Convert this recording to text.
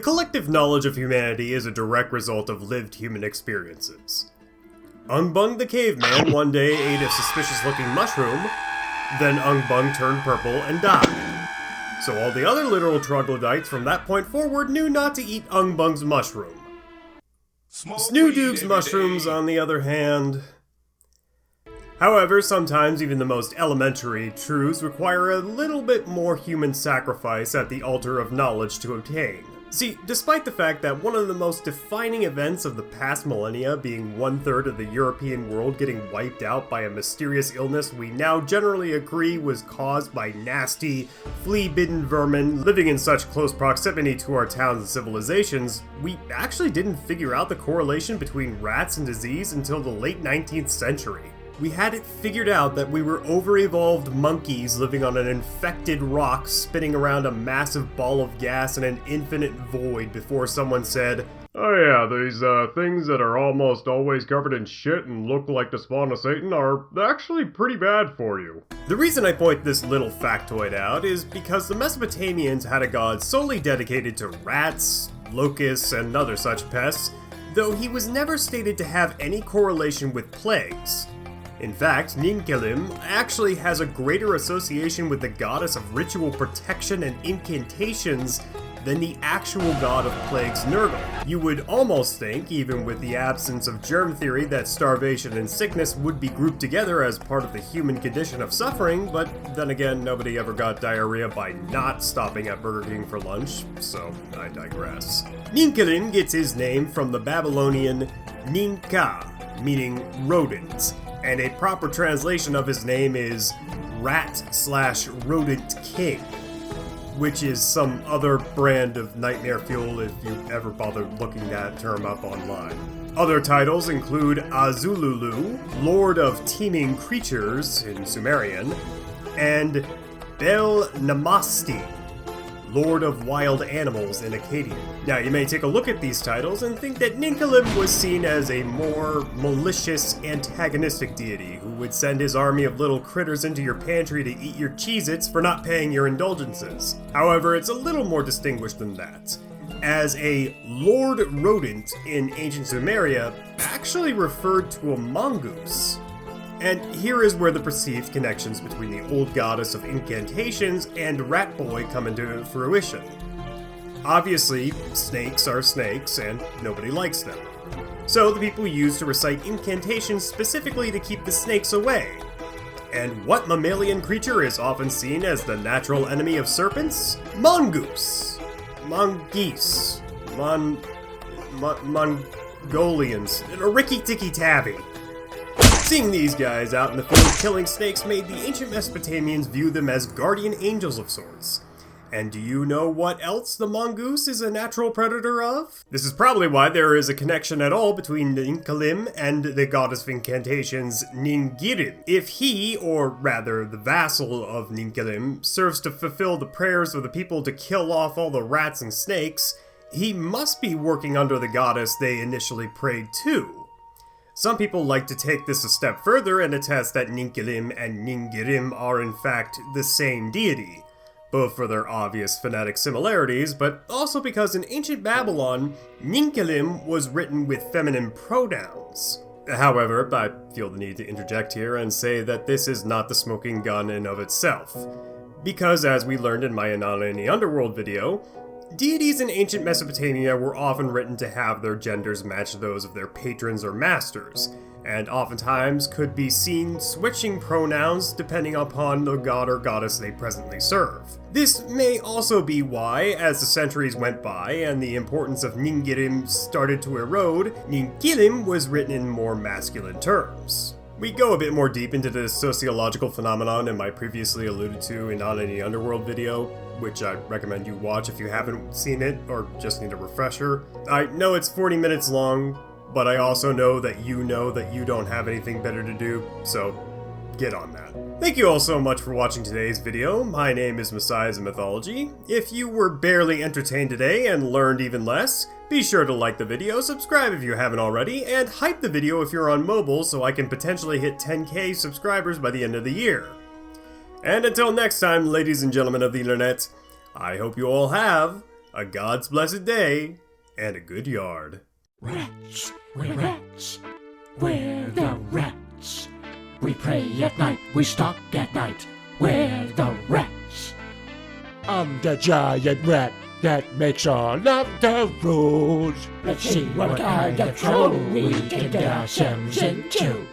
collective knowledge of humanity is a direct result of lived human experiences. Ungbung the caveman one day ate a suspicious-looking mushroom, then Ungbung turned purple and died. So all the other literal troglodytes from that point forward knew not to eat Ungbung's mushroom. Snoodoog's mushrooms, on the other hand... However, sometimes even the most elementary truths require a little bit more human sacrifice at the altar of knowledge to obtain. See, despite the fact that one of the most defining events of the past millennia being 1/3 of the European world getting wiped out by a mysterious illness we now generally agree was caused by nasty, flea-bitten vermin living in such close proximity to our towns and civilizations, we actually didn't figure out the correlation between rats and disease until the late 19th century. We had it figured out that we were over-evolved monkeys living on an infected rock spinning around a massive ball of gas in an infinite void before someone said, "Oh yeah, these things that are almost always covered in shit and look like the spawn of Satan are actually pretty bad for you." The reason I point this little factoid out is because the Mesopotamians had a god solely dedicated to rats, locusts, and other such pests, though he was never stated to have any correlation with plagues. In fact, Ninkilim actually has a greater association with the goddess of ritual protection and incantations than the actual god of plagues Nurgle. You would almost think, even with the absence of germ theory, that starvation and sickness would be grouped together as part of the human condition of suffering, but then again, nobody ever got diarrhea by not stopping at Burger King for lunch, so I digress. Ninkilim gets his name from the Babylonian Ninka, meaning rodent, and a proper translation of his name is Rat/Rodent King, which is some other brand of nightmare fuel if you ever bothered looking that term up online. Other titles include Azululu, Lord of Teeming Creatures in Sumerian, and Bel Namasti, Lord of Wild Animals in Akkadian. Now, you may take a look at these titles and think that Ninkilim was seen as a more malicious, antagonistic deity who would send his army of little critters into your pantry to eat your Cheez-Its for not paying your indulgences. However, it's a little more distinguished than that, as a Lord Rodent in ancient Sumeria actually referred to a mongoose. And here is where the perceived connections between the old goddess of incantations and Rat Boy come into fruition. Obviously, snakes are snakes, and nobody likes them. So the people used to recite incantations specifically to keep the snakes away. And what mammalian creature is often seen as the natural enemy of serpents? Mongoose! Mongoose. Mongolians. Ricky-ticky-tabby. Seeing these guys out in the field killing snakes made the ancient Mesopotamians view them as guardian angels of sorts. And do you know what else the mongoose is a natural predator of? This is probably why there is a connection at all between Ninkilim and the goddess of incantations, Ninkilim. If he, or rather the vassal of Ninkilim, serves to fulfill the prayers of the people to kill off all the rats and snakes, he must be working under the goddess they initially prayed to. Some people like to take this a step further and attest that Ninkilim and Ningirim are in fact the same deity, both for their obvious phonetic similarities, but also because in ancient Babylon, Ninkilim was written with feminine pronouns. However, I feel the need to interject here and say that this is not the smoking gun in of itself, because as we learned in my Inanna in the Underworld video, deities in ancient Mesopotamia were often written to have their genders match those of their patrons or masters, and oftentimes could be seen switching pronouns depending upon the god or goddess they presently serve. This may also be why, as the centuries went by and the importance of Ningirim started to erode, Ninkilim was written in more masculine terms. We go a bit more deep into this sociological phenomenon in my previously alluded to Inanna in the Underworld video, which I recommend you watch if you haven't seen it or just need a refresher. I know it's 40 minutes long, but I also know that you don't have anything better to do, so get on that. Thank you all so much for watching today's video. My name is Messiahs of Mythology. If you were barely entertained today and learned even less, be sure to like the video, subscribe if you haven't already, and hype the video if you're on mobile so I can potentially hit 10k subscribers by the end of the year. And until next time, ladies and gentlemen of the internet, I hope you all have a God's blessed day, and a good yard. Rats, we're rats, we're the rats. We pray at night, we stalk at night, we're the rats. I'm the giant rat that makes all of the rules. Let's see what kind of trouble we can get ourselves into.